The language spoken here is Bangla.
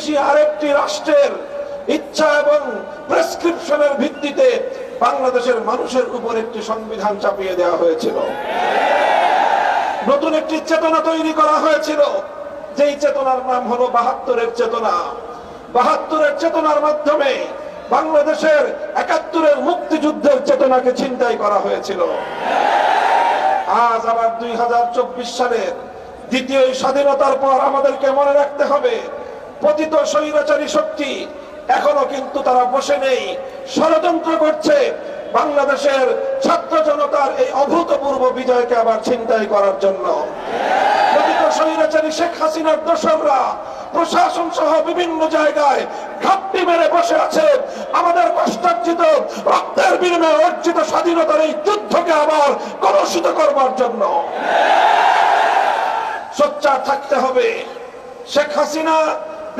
প্রতিবেশী আরেকটি রাষ্ট্রের ইচ্ছা এবং প্রেসক্রিপশনের ভিত্তিতে বাংলাদেশের মানুষের উপর একটি সংবিধান চাপিয়ে দেওয়া হয়েছিল। নতুন একটি চেতনা তৈরি করা হয়েছিল, যেই চেতনার নাম হলো ৭২-এর চেতনা। ৭২-এর চেতনার মাধ্যমে বাংলাদেশের ৭১-এর মুক্তিযুদ্ধের চেতনাকে ছিনতাই করা হয়েছিল। আজ আবার ২০২৪ সালের দ্বিতীয় স্বাধীনতার পর আমাদেরকে মনে রাখতে হবে, পতিত স্বৈরাচারী শক্তি এখনো কিন্তু তারা বসে নেই, ষড়যন্ত্র করছে বাংলাদেশের ছাত্র জনতার এই অভূতপূর্ব বিজয়কে আবার ছিনতাই করার জন্য। পতিত স্বৈরাচারী শেখ হাসিনার দোসররা প্রশাসন সহ বিভিন্ন জায়গায় ঘাপটি মেরে বসে আছে আমাদের কষ্টার্জিত রক্তের বিনিময়ে অর্জিত স্বাধীনতার এই যুদ্ধকে আবার কলুষিত করবার জন্য। সোচ্চার থাকতে হবে। শেখ হাসিনা